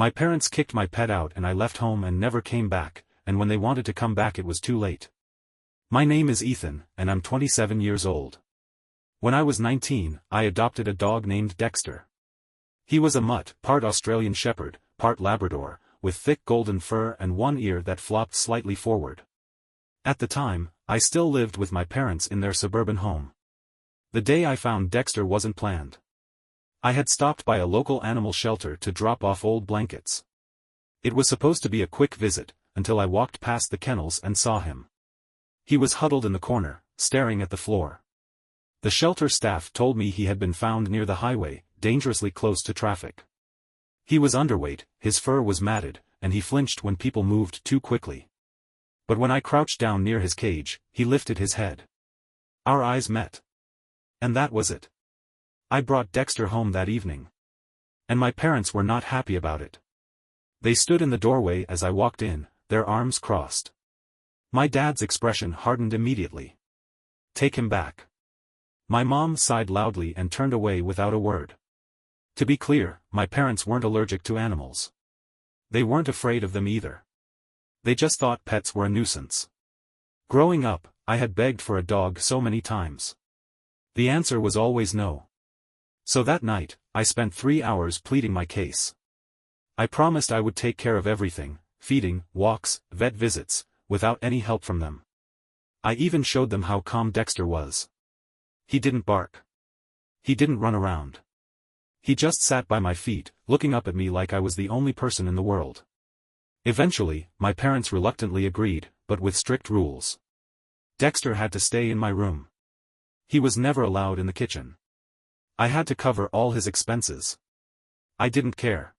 My parents kicked my pet out and I left home and never came back, and when they wanted to come back it was too late. My name is Ethan, and I'm 27 years old. When I was 19, I adopted a dog named Dexter. He was a mutt, part Australian Shepherd, part Labrador, with thick golden fur and one ear that flopped slightly forward. At the time, I still lived with my parents in their suburban home. The day I found Dexter wasn't planned. I had stopped by a local animal shelter to drop off old blankets. It was supposed to be a quick visit, until I walked past the kennels and saw him. He was huddled in the corner, staring at the floor. The shelter staff told me he had been found near the highway, dangerously close to traffic. He was underweight, his fur was matted, and he flinched when people moved too quickly. But when I crouched down near his cage, he lifted his head. Our eyes met. And that was it. I brought Dexter home that evening. And my parents were not happy about it. They stood in the doorway as I walked in, their arms crossed. My dad's expression hardened immediately. Take him back. My mom sighed loudly and turned away without a word. To be clear, my parents weren't allergic to animals. They weren't afraid of them either. They just thought pets were a nuisance. Growing up, I had begged for a dog so many times. The answer was always no. So that night, I spent 3 hours pleading my case. I promised I would take care of everything, feeding, walks, vet visits, without any help from them. I even showed them how calm Dexter was. He didn't bark. He didn't run around. He just sat by my feet, looking up at me like I was the only person in the world. Eventually, my parents reluctantly agreed, but with strict rules. Dexter had to stay in my room. He was never allowed in the kitchen. I had to cover all his expenses. I didn't care.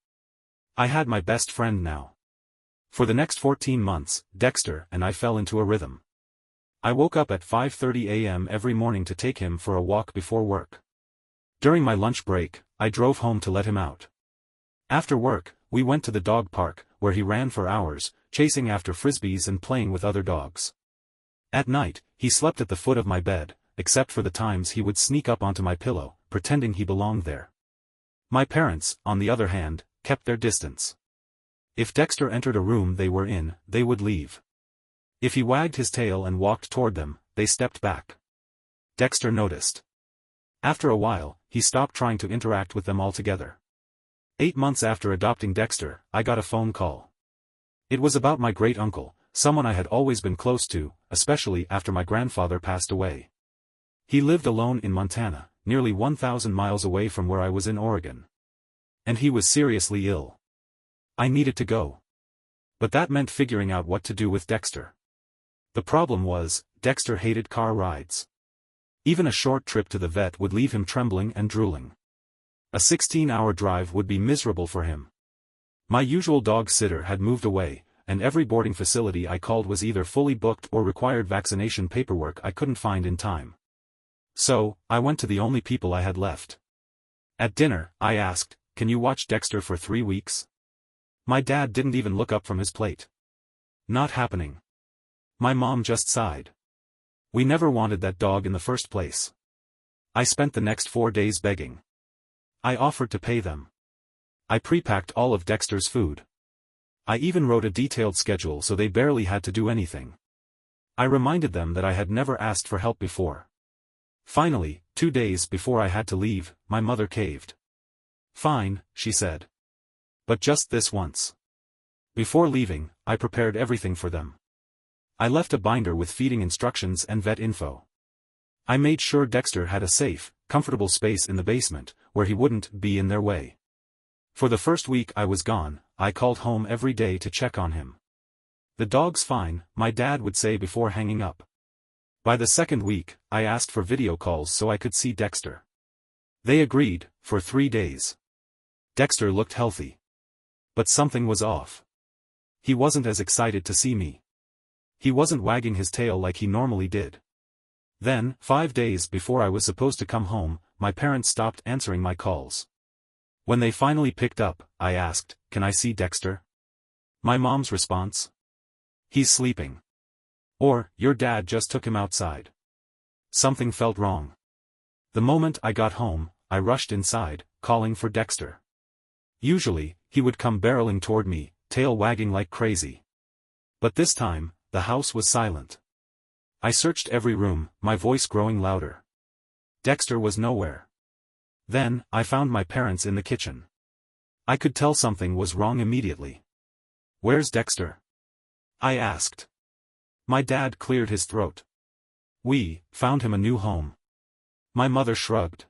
I had my best friend now. For the next 14 months, Dexter and I fell into a rhythm. I woke up at 5:30 a.m. every morning to take him for a walk before work. During my lunch break, I drove home to let him out. After work, we went to the dog park, where he ran for hours, chasing after frisbees and playing with other dogs. At night, he slept at the foot of my bed, except for the times he would sneak up onto my pillow, pretending he belonged there. My parents, on the other hand, kept their distance. If Dexter entered a room they were in, they would leave. If he wagged his tail and walked toward them, they stepped back. Dexter noticed. After a while, he stopped trying to interact with them altogether. 8 months after adopting Dexter, I got a phone call. It was about my great-uncle, someone I had always been close to, especially after my grandfather passed away. He lived alone in Montana, nearly 1,000 miles away from where I was in Oregon. And he was seriously ill. I needed to go. But that meant figuring out what to do with Dexter. The problem was, Dexter hated car rides. Even a short trip to the vet would leave him trembling and drooling. A 16-hour drive would be miserable for him. My usual dog sitter had moved away, and every boarding facility I called was either fully booked or required vaccination paperwork I couldn't find in time. So, I went to the only people I had left. At dinner, I asked, "Can you watch Dexter for 3 weeks?" My dad didn't even look up from his plate. Not happening. My mom just sighed. We never wanted that dog in the first place. I spent the next 4 days begging. I offered to pay them. I pre-packed all of Dexter's food. I even wrote a detailed schedule so they barely had to do anything. I reminded them that I had never asked for help before. Finally, 2 days before I had to leave, my mother caved. "Fine," she said. "But just this once." Before leaving, I prepared everything for them. I left a binder with feeding instructions and vet info. I made sure Dexter had a safe, comfortable space in the basement, where he wouldn't be in their way. For the first week I was gone, I called home every day to check on him. "The dog's fine," my dad would say before hanging up. By the second week, I asked for video calls so I could see Dexter. They agreed, for 3 days. Dexter looked healthy. But something was off. He wasn't as excited to see me. He wasn't wagging his tail like he normally did. Then, 5 days before I was supposed to come home, my parents stopped answering my calls. When they finally picked up, I asked, "Can I see Dexter?" My mom's response? "He's sleeping." Or, "Your dad just took him outside." Something felt wrong. The moment I got home, I rushed inside, calling for Dexter. Usually, he would come barreling toward me, tail wagging like crazy. But this time, the house was silent. I searched every room, my voice growing louder. Dexter was nowhere. Then, I found my parents in the kitchen. I could tell something was wrong immediately. "Where's Dexter?" I asked. My dad cleared his throat. "We found him a new home." My mother shrugged.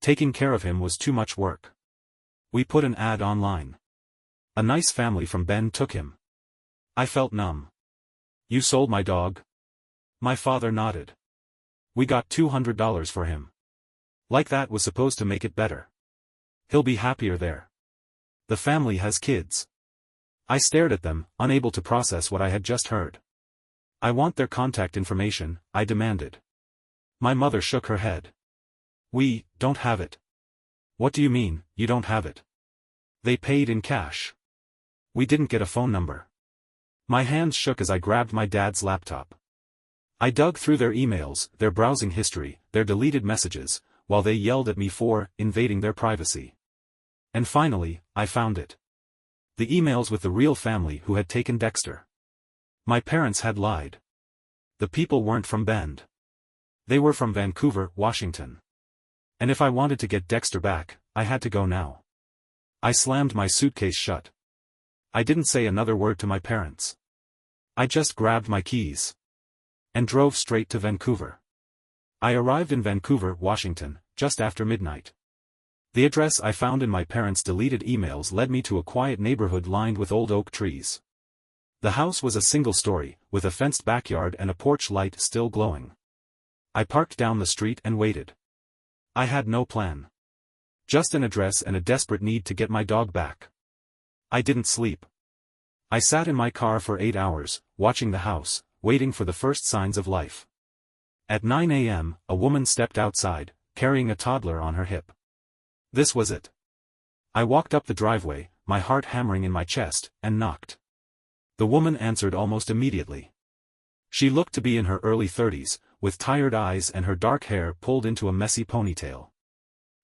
Taking care of him was too much work. "We put an ad online. A nice family from Bend took him." I felt numb. "You sold my dog?" My father nodded. "We got $200 for him. Like that was supposed to make it better. He'll be happier there. The family has kids." I stared at them, unable to process what I had just heard. "I want their contact information," I demanded. My mother shook her head. "We don't have it." "What do you mean, you don't have it?" "They paid in cash. We didn't get a phone number." My hands shook as I grabbed my dad's laptop. I dug through their emails, their browsing history, their deleted messages, while they yelled at me for invading their privacy. And finally, I found it. The emails with the real family who had taken Dexter. My parents had lied. The people weren't from Bend. They were from Vancouver, Washington. And if I wanted to get Dexter back, I had to go now. I slammed my suitcase shut. I didn't say another word to my parents. I just grabbed my keys and drove straight to Vancouver. I arrived in Vancouver, Washington, just after midnight. The address I found in my parents' deleted emails led me to a quiet neighborhood lined with old oak trees. The house was a single story, with a fenced backyard and a porch light still glowing. I parked down the street and waited. I had no plan. Just an address and a desperate need to get my dog back. I didn't sleep. I sat in my car for 8 hours, watching the house, waiting for the first signs of life. At 9 a.m., a woman stepped outside, carrying a toddler on her hip. This was it. I walked up the driveway, my heart hammering in my chest, and knocked. The woman answered almost immediately. She looked to be in her early 30s, with tired eyes and her dark hair pulled into a messy ponytail.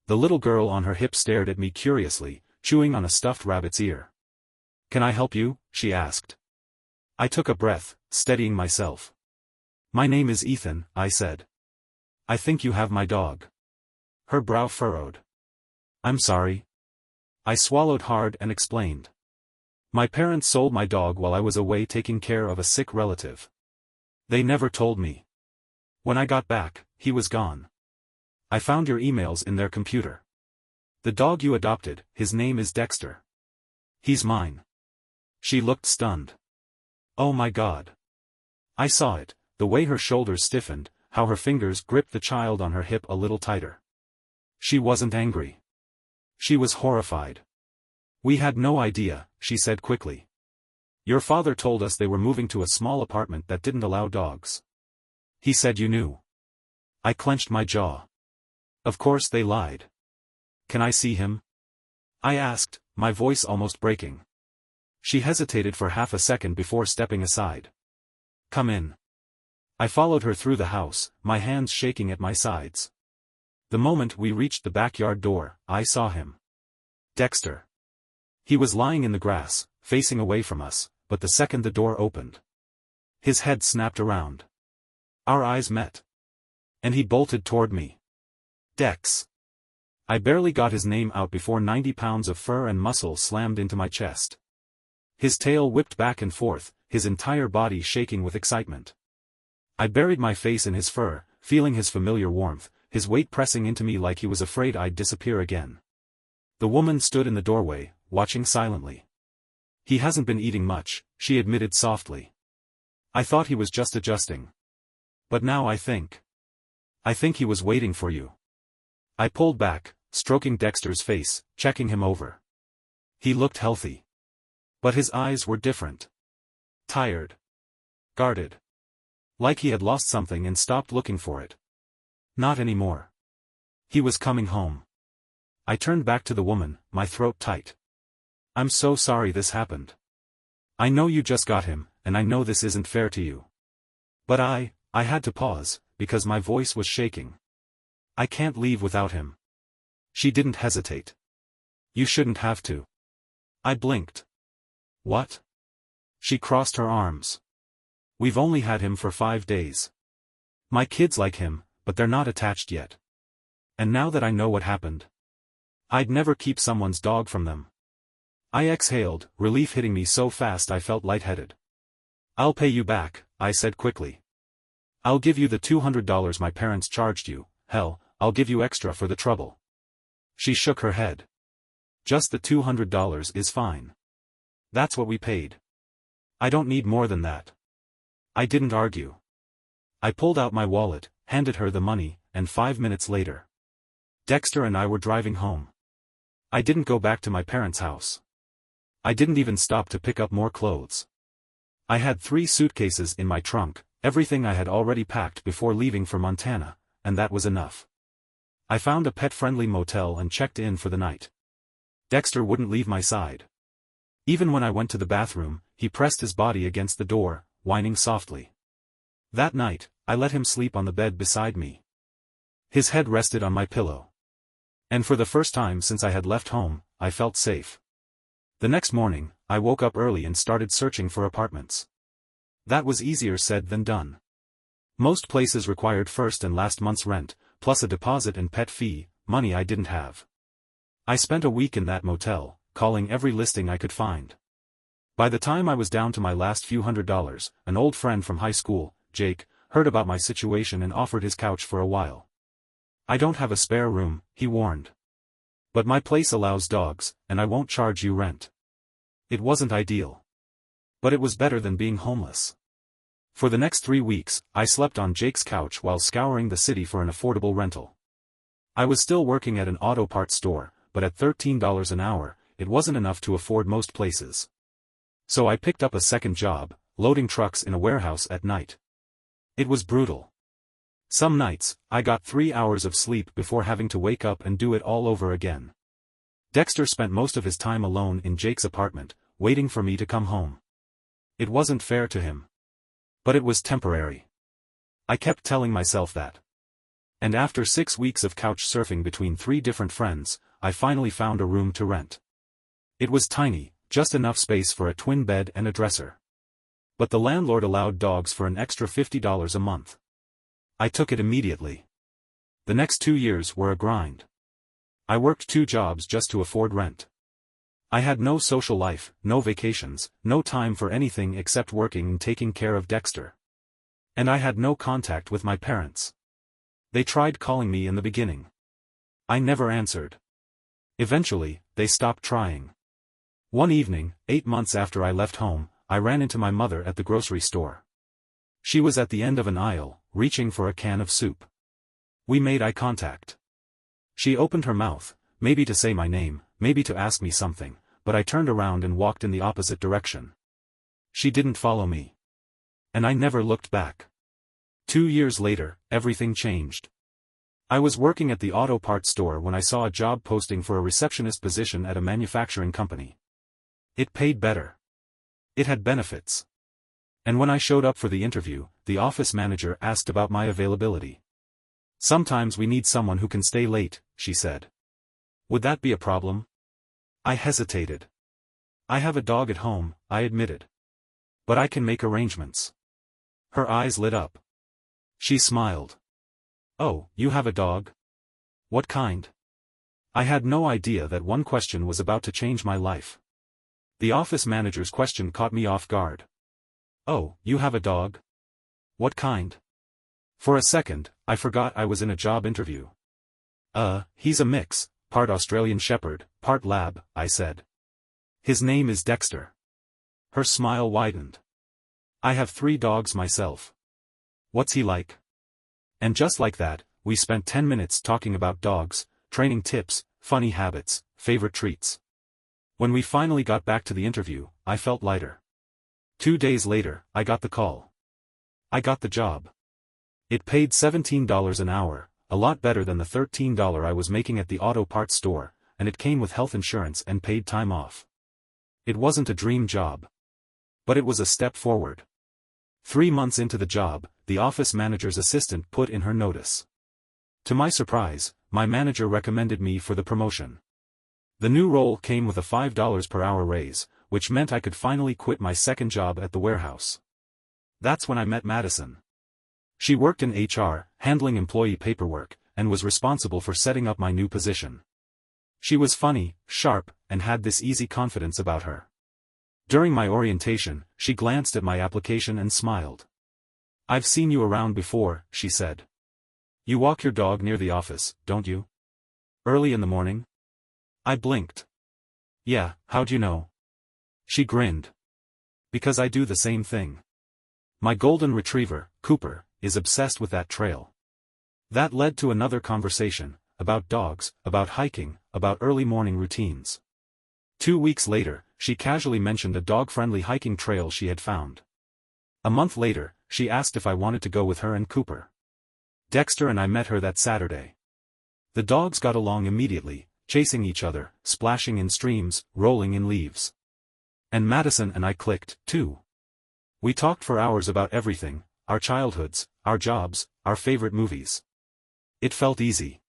The little girl on her hip stared at me curiously, chewing on a stuffed rabbit's ear. "Can I help you?" she asked. I took a breath, steadying myself. "My name is Ethan," I said. "I think you have my dog." Her brow furrowed. "I'm sorry." I swallowed hard and explained. "My parents sold my dog while I was away taking care of a sick relative. They never told me. When I got back, he was gone. I found your emails in their computer. The dog you adopted, his name is Dexter. He's mine." She looked stunned. "Oh my God." I saw it, the way her shoulders stiffened, how her fingers gripped the child on her hip a little tighter. She wasn't angry. She was horrified. "We had no idea," she said quickly. "Your father told us they were moving to a small apartment that didn't allow dogs. He said you knew." I clenched my jaw. Of course they lied. "Can I see him?" I asked, my voice almost breaking. She hesitated for half a second before stepping aside. "Come in." I followed her through the house, my hands shaking at my sides. The moment we reached the backyard door, I saw him. Dexter. He was lying in the grass, facing away from us, but the second the door opened, his head snapped around. Our eyes met. And he bolted toward me. Dex. I barely got his name out before 90 pounds of fur and muscle slammed into my chest. His tail whipped back and forth, his entire body shaking with excitement. I buried my face in his fur, feeling his familiar warmth, his weight pressing into me like he was afraid I'd disappear again. The woman stood in the doorway, watching silently. "He hasn't been eating much," she admitted softly. "I thought he was just adjusting. But now I think he was waiting for you." I pulled back, stroking Dexter's face, checking him over. He looked healthy. But his eyes were different. Tired. Guarded. Like he had lost something and stopped looking for it. Not anymore. He was coming home. I turned back to the woman, my throat tight. "I'm so sorry this happened. I know you just got him, and I know this isn't fair to you. But I had to pause, because my voice was shaking. I can't leave without him." She didn't hesitate. "You shouldn't have to. I blinked. What? She crossed her arms. We've only had him for 5 days. My kids like him, but they're not attached yet. And now that I know what happened, I'd never keep someone's dog from them. I exhaled, relief hitting me so fast I felt lightheaded. I'll pay you back, I said quickly. I'll give you the $200 my parents charged you, hell, I'll give you extra for the trouble. She shook her head. Just the $200 is fine. That's what we paid. I don't need more than that. I didn't argue. I pulled out my wallet, handed her the money, and 5 minutes later, Dexter and I were driving home. I didn't go back to my parents' house. I didn't even stop to pick up more clothes. I had 3 suitcases in my trunk, everything I had already packed before leaving for Montana, and that was enough. I found a pet-friendly motel and checked in for the night. Dexter wouldn't leave my side. Even when I went to the bathroom, he pressed his body against the door, whining softly. That night, I let him sleep on the bed beside me. His head rested on my pillow. And for the first time since I had left home, I felt safe. The next morning, I woke up early and started searching for apartments. That was easier said than done. Most places required first and last month's rent, plus a deposit and pet fee, money I didn't have. I spent a week in that motel, calling every listing I could find. By the time I was down to my last few $100s, an old friend from high school, Jake, heard about my situation and offered his couch for a while. I don't have a spare room, he warned. But my place allows dogs, and I won't charge you rent. It wasn't ideal. But it was better than being homeless. For the next 3 weeks, I slept on Jake's couch while scouring the city for an affordable rental. I was still working at an auto parts store, but at $13 an hour, it wasn't enough to afford most places. So I picked up a second job, loading trucks in a warehouse at night. It was brutal. Some nights, I got 3 hours of sleep before having to wake up and do it all over again. Dexter spent most of his time alone in Jake's apartment, waiting for me to come home. It wasn't fair to him. But it was temporary. I kept telling myself that. And after 6 weeks of couch surfing between 3 different friends, I finally found a room to rent. It was tiny, just enough space for a twin bed and a dresser. But the landlord allowed dogs for an extra $50 a month. I took it immediately. The next 2 years were a grind. I worked 2 jobs just to afford rent. I had no social life, no vacations, no time for anything except working and taking care of Dexter. And I had no contact with my parents. They tried calling me in the beginning. I never answered. Eventually, they stopped trying. One evening, 8 months after I left home, I ran into my mother at the grocery store. She was at the end of an aisle, reaching for a can of soup. We made eye contact. She opened her mouth, maybe to say my name, maybe to ask me something, but I turned around and walked in the opposite direction. She didn't follow me. And I never looked back. 2 years later, everything changed. I was working at the auto parts store when I saw a job posting for a receptionist position at a manufacturing company. It paid better. It had benefits. And when I showed up for the interview, the office manager asked about my availability. Sometimes we need someone who can stay late, she said. Would that be a problem? I hesitated. I have a dog at home, I admitted. But I can make arrangements. Her eyes lit up. She smiled. Oh, you have a dog? What kind? I had no idea that one question was about to change my life. The office manager's question caught me off guard. Oh, you have a dog? What kind? For a second, I forgot I was in a job interview. He's a mix, part Australian Shepherd, part Lab, I said. His name is Dexter. Her smile widened. I have 3 dogs myself. What's he like? And just like that, we spent 10 minutes talking about dogs, training tips, funny habits, favorite treats. When we finally got back to the interview, I felt lighter. 2 days later, I got the call. I got the job. It paid $17 an hour, a lot better than the $13 I was making at the auto parts store, and it came with health insurance and paid time off. It wasn't a dream job. But it was a step forward. 3 months into the job, the office manager's assistant put in her notice. To my surprise, my manager recommended me for the promotion. The new role came with a $5 per hour raise, which meant I could finally quit my second job at the warehouse. That's when I met Madison. She worked in HR, handling employee paperwork, and was responsible for setting up my new position. She was funny, sharp, and had this easy confidence about her. During my orientation, she glanced at my application and smiled. "I've seen you around before," she said. "You walk your dog near the office, don't you? Early in the morning?" I blinked. "Yeah, how'd you know?" She grinned. "Because I do the same thing. My golden retriever, Cooper, is obsessed with that trail." That led to another conversation, about dogs, about hiking, about early morning routines. 2 weeks later, she casually mentioned a dog-friendly hiking trail she had found. A month later, she asked if I wanted to go with her and Cooper. Dexter and I met her that Saturday. The dogs got along immediately, chasing each other, splashing in streams, rolling in leaves. And Madison and I clicked, too. We talked for hours about everything, our childhoods, our jobs, our favorite movies. It felt easy.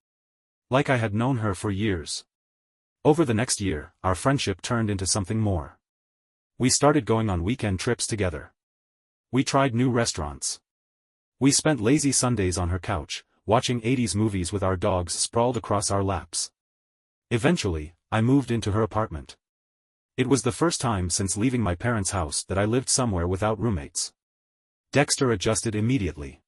Like I had known her for years. Over the next year, our friendship turned into something more. We started going on weekend trips together. We tried new restaurants. We spent lazy Sundays on her couch, watching 80s movies with our dogs sprawled across our laps. Eventually, I moved into her apartment. It was the first time since leaving my parents' house that I lived somewhere without roommates. Dexter adjusted immediately.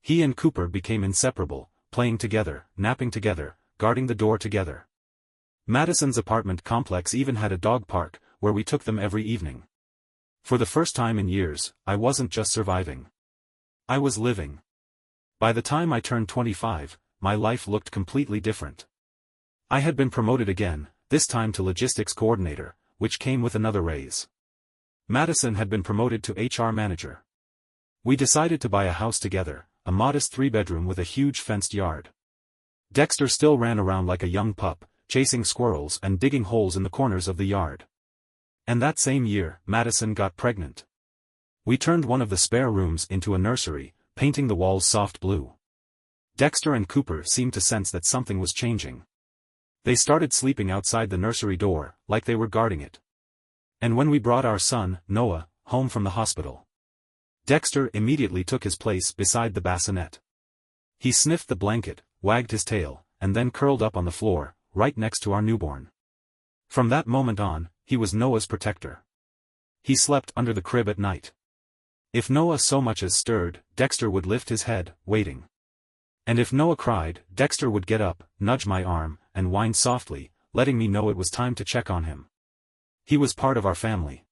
He and Cooper became inseparable, playing together, napping together, guarding the door together. Madison's apartment complex even had a dog park, where we took them every evening. For the first time in years, I wasn't just surviving. I was living. By the time I turned 25, my life looked completely different. I had been promoted again, this time to logistics coordinator, which came with another raise. Madison had been promoted to HR manager. We decided to buy a house together, a modest 3-bedroom with a huge fenced yard. Dexter still ran around like a young pup, chasing squirrels and digging holes in the corners of the yard. And that same year, Madison got pregnant. We turned one of the spare rooms into a nursery, painting the walls soft blue. Dexter and Cooper seemed to sense that something was changing. They started sleeping outside the nursery door, like they were guarding it. And when we brought our son, Noah, home from the hospital, Dexter immediately took his place beside the bassinet. He sniffed the blanket, wagged his tail, and then curled up on the floor, right next to our newborn. From that moment on, he was Noah's protector. He slept under the crib at night. If Noah so much as stirred, Dexter would lift his head, waiting. And if Noah cried, Dexter would get up, nudge my arm, and whine softly, letting me know it was time to check on him. He was part of our family.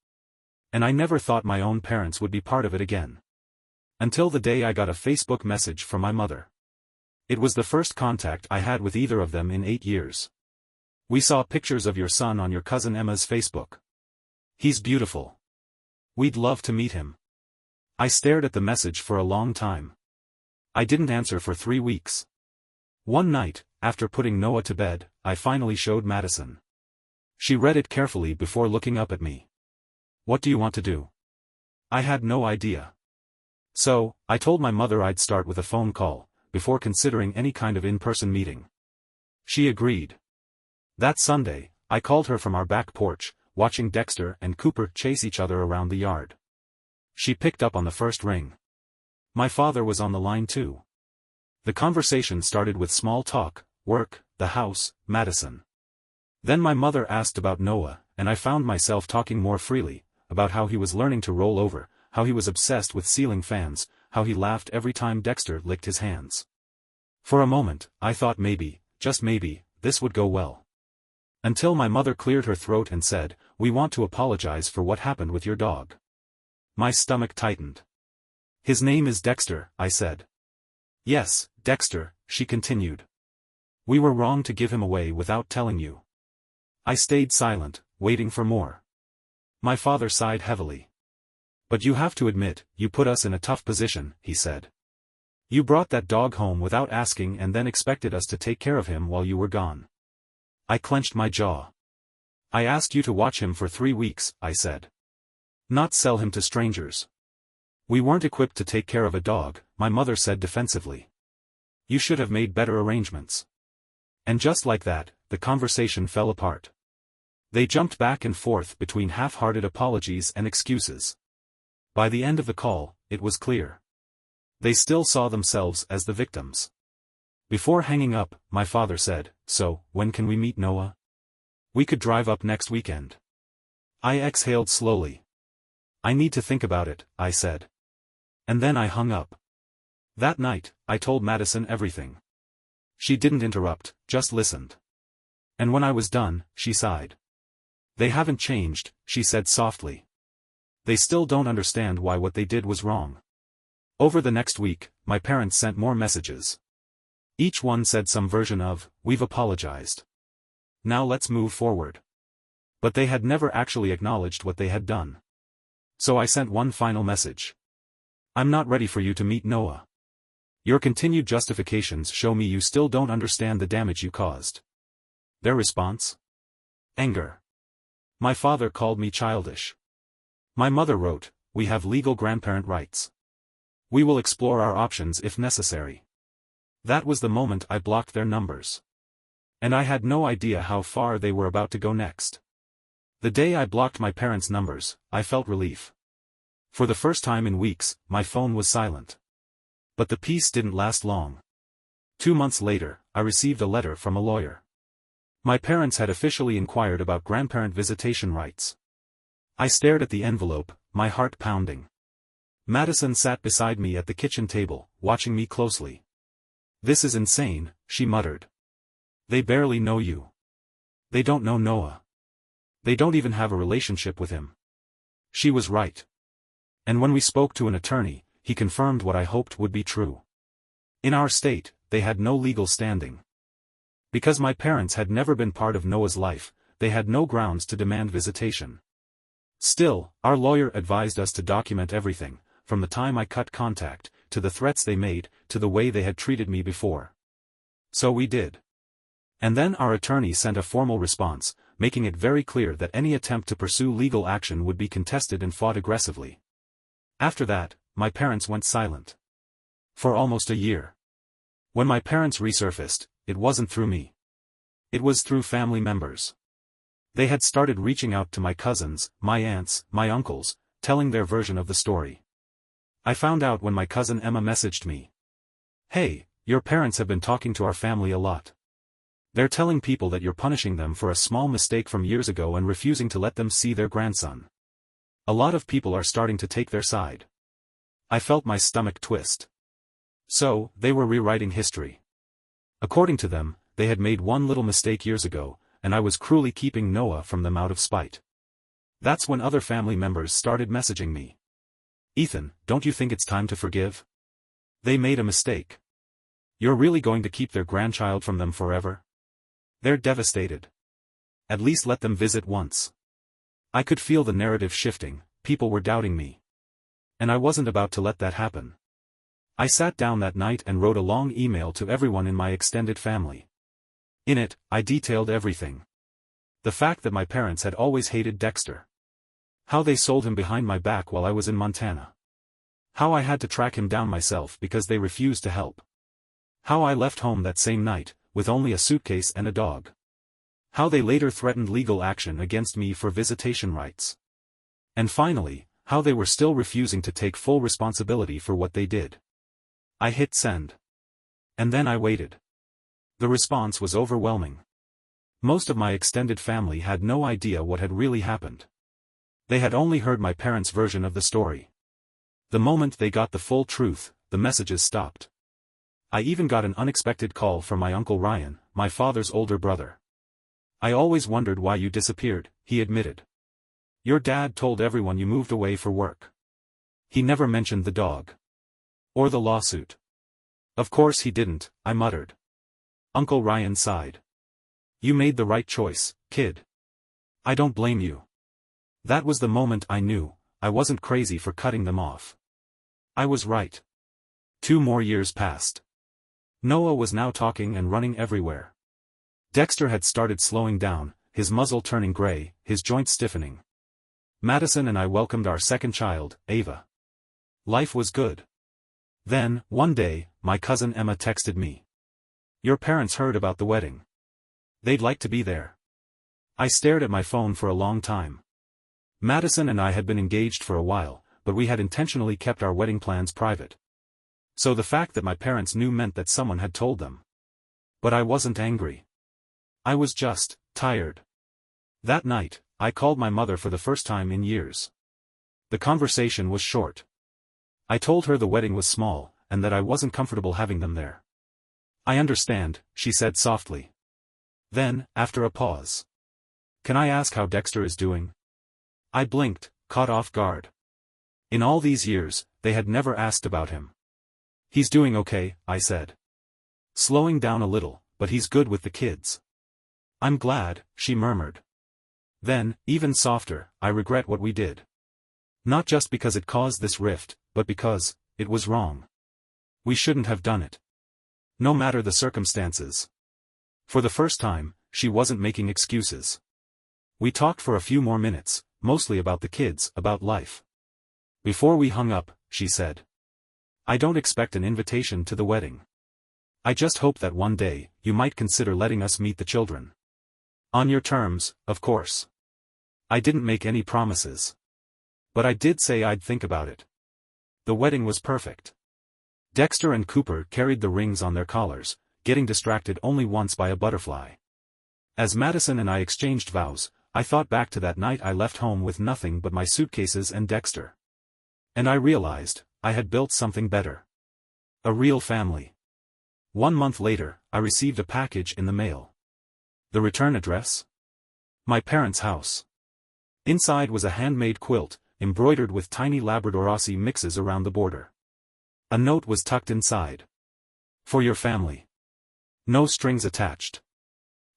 And I never thought my own parents would be part of it again. Until the day I got a Facebook message from my mother. It was the first contact I had with either of them in 8 years. "We saw pictures of your son on your cousin Emma's Facebook. He's beautiful. We'd love to meet him." I stared at the message for a long time. I didn't answer for 3 weeks. One night, after putting Noah to bed, I finally showed Madison. She read it carefully before looking up at me. "What do you want to do?" I had no idea. So, I told my mother I'd start with a phone call, before considering any kind of in-person meeting. She agreed. That Sunday, I called her from our back porch, watching Dexter and Cooper chase each other around the yard. She picked up on the first ring. My father was on the line too. The conversation started with small talk, work, the house, Madison. Then my mother asked about Noah, and I found myself talking more freely, about how he was learning to roll over, how he was obsessed with ceiling fans, how he laughed every time Dexter licked his hands. For a moment, I thought maybe, just maybe, this would go well. Until my mother cleared her throat and said, "We want to apologize for what happened with your dog." My stomach tightened. "His name is Dexter," I said. "Yes, Dexter," she continued. "We were wrong to give him away without telling you." I stayed silent, waiting for more. My father sighed heavily. "But you have to admit, you put us in a tough position," he said. "You brought that dog home without asking and then expected us to take care of him while you were gone." I clenched my jaw. "I asked you to watch him for 3 weeks," I said. "Not sell him to strangers." "We weren't equipped to take care of a dog," my mother said defensively. "You should have made better arrangements." And just like that, the conversation fell apart. They jumped back and forth between half-hearted apologies and excuses. By the end of the call, it was clear. They still saw themselves as the victims. Before hanging up, my father said, "So, when can we meet, Noah? We could drive up next weekend." I exhaled slowly. "I need to think about it," I said. And then I hung up. That night, I told Madison everything. She didn't interrupt, just listened. And when I was done, she sighed. "They haven't changed," she said softly. "They still don't understand why what they did was wrong." Over the next week, my parents sent more messages. Each one said some version of, "We've apologized. Now let's move forward." But they had never actually acknowledged what they had done. So I sent one final message. "I'm not ready for you to meet Noah. Your continued justifications show me you still don't understand the damage you caused." Their response? Anger. My father called me childish. My mother wrote, "We have legal grandparent rights. We will explore our options if necessary." That was the moment I blocked their numbers. And I had no idea how far they were about to go next. The day I blocked my parents' numbers, I felt relief. For the first time in weeks, my phone was silent. But the peace didn't last long. 2 months later, I received a letter from a lawyer. My parents had officially inquired about grandparent visitation rights. I stared at the envelope, my heart pounding. Madison sat beside me at the kitchen table, watching me closely. "This is insane," she muttered. "They barely know you. They don't know Noah. They don't even have a relationship with him." She was right. And when we spoke to an attorney, he confirmed what I hoped would be true. In our state, they had no legal standing. Because my parents had never been part of Noah's life, they had no grounds to demand visitation. Still, our lawyer advised us to document everything, from the time I cut contact, to the threats they made, to the way they had treated me before. So we did. And then our attorney sent a formal response, making it very clear that any attempt to pursue legal action would be contested and fought aggressively. After that, my parents went silent. For almost a year. When my parents resurfaced, it wasn't through me. It was through family members. They had started reaching out to my cousins, my aunts, my uncles, telling their version of the story. I found out when my cousin Emma messaged me. "Hey, your parents have been talking to our family a lot. They're telling people that you're punishing them for a small mistake from years ago and refusing to let them see their grandson. A lot of people are starting to take their side." I felt my stomach twist. So, they were rewriting history. According to them, they had made one little mistake years ago, and I was cruelly keeping Noah from them out of spite. That's when other family members started messaging me. "Ethan, don't you think it's time to forgive? They made a mistake. You're really going to keep their grandchild from them forever? They're devastated. At least let them visit once." I could feel the narrative shifting, people were doubting me. And I wasn't about to let that happen. I sat down that night and wrote a long email to everyone in my extended family. In it, I detailed everything. The fact that my parents had always hated Dexter. How they sold him behind my back while I was in Montana. How I had to track him down myself because they refused to help. How I left home that same night, with only a suitcase and a dog. How they later threatened legal action against me for visitation rights. And finally, how they were still refusing to take full responsibility for what they did. I hit send. And then I waited. The response was overwhelming. Most of my extended family had no idea what had really happened. They had only heard my parents' version of the story. The moment they got the full truth, the messages stopped. I even got an unexpected call from my Uncle Ryan, my father's older brother. "I always wondered why you disappeared," he admitted. "Your dad told everyone you moved away for work. He never mentioned the dog. Or the lawsuit." "Of course he didn't," I muttered. Uncle Ryan sighed. "You made the right choice, kid. I don't blame you." That was the moment I knew, I wasn't crazy for cutting them off. I was right. 2 more years passed. Noah was now talking and running everywhere. Dexter had started slowing down, his muzzle turning gray, his joints stiffening. Madison and I welcomed our second child, Ava. Life was good. Then, one day, my cousin Emma texted me. "Your parents heard about the wedding. They'd like to be there. I stared at my phone for a long time. Madison and I had been engaged for a while, but we had intentionally kept our wedding plans private. So the fact that my parents knew meant that someone had told them. But I wasn't angry. I was just tired. That night, I called my mother for the first time in years. The conversation was short. I told her the wedding was small, and that I wasn't comfortable having them there. "I understand," she said softly. Then, after a pause, "Can I ask how Dexter is doing?" I blinked, caught off guard. In all these years, they had never asked about him. "He's doing okay," I said. Slowing down a little, "but he's good with the kids." "I'm glad," she murmured. Then, even softer, "I regret what we did. Not just because it caused this rift, but because it was wrong. We shouldn't have done it. No matter the circumstances." For the first time, she wasn't making excuses. We talked for a few more minutes, mostly about the kids, about life. Before we hung up, she said, "I don't expect an invitation to the wedding. I just hope that one day, you might consider letting us meet the children. On your terms, of course." I didn't make any promises. But I did say I'd think about it. The wedding was perfect. Dexter and Cooper carried the rings on their collars, getting distracted only once by a butterfly. As Madison and I exchanged vows, I thought back to that night I left home with nothing but my suitcases and Dexter. And I realized, I had built something better. A real family. 1 month later, I received a package in the mail. The return address? My parents' house. Inside was a handmade quilt, embroidered with tiny Labradorossi mixes around the border. A note was tucked inside. "For your family. No strings attached."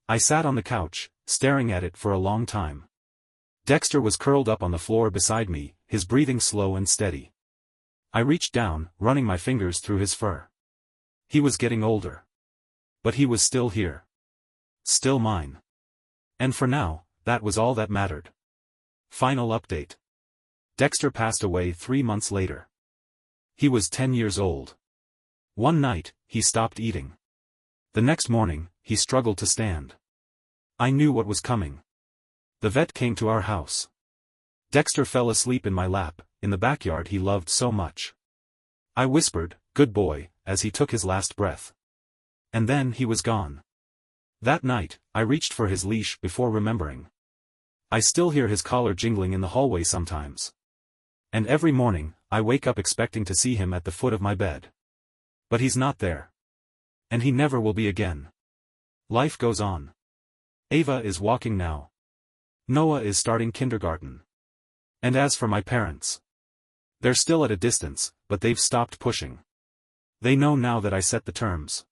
I sat on the couch, staring at it for a long time. Dexter was curled up on the floor beside me, his breathing slow and steady. I reached down, running my fingers through his fur. He was getting older. But he was still here. Still mine. And for now, that was all that mattered. Final update. Dexter passed away 3 months later. He was 10 years old. One night, he stopped eating. The next morning, he struggled to stand. I knew what was coming. The vet came to our house. Dexter fell asleep in my lap, in the backyard he loved so much. I whispered, "Good boy," as he took his last breath. And then he was gone. That night, I reached for his leash before remembering. I still hear his collar jingling in the hallway sometimes. And every morning, I wake up expecting to see him at the foot of my bed. But he's not there. And he never will be again. Life goes on. Ava is walking now. Noah is starting kindergarten. And as for my parents, they're still at a distance, but they've stopped pushing. They know now that I set the terms.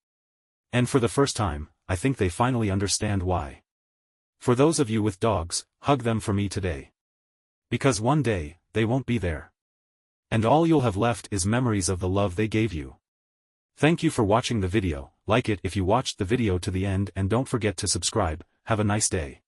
And for the first time, I think they finally understand why. For those of you with dogs, hug them for me today. Because one day, they won't be there. And all you'll have left is memories of the love they gave you. Thank you for watching the video, like it if you watched the video to the end and don't forget to subscribe. Have a nice day.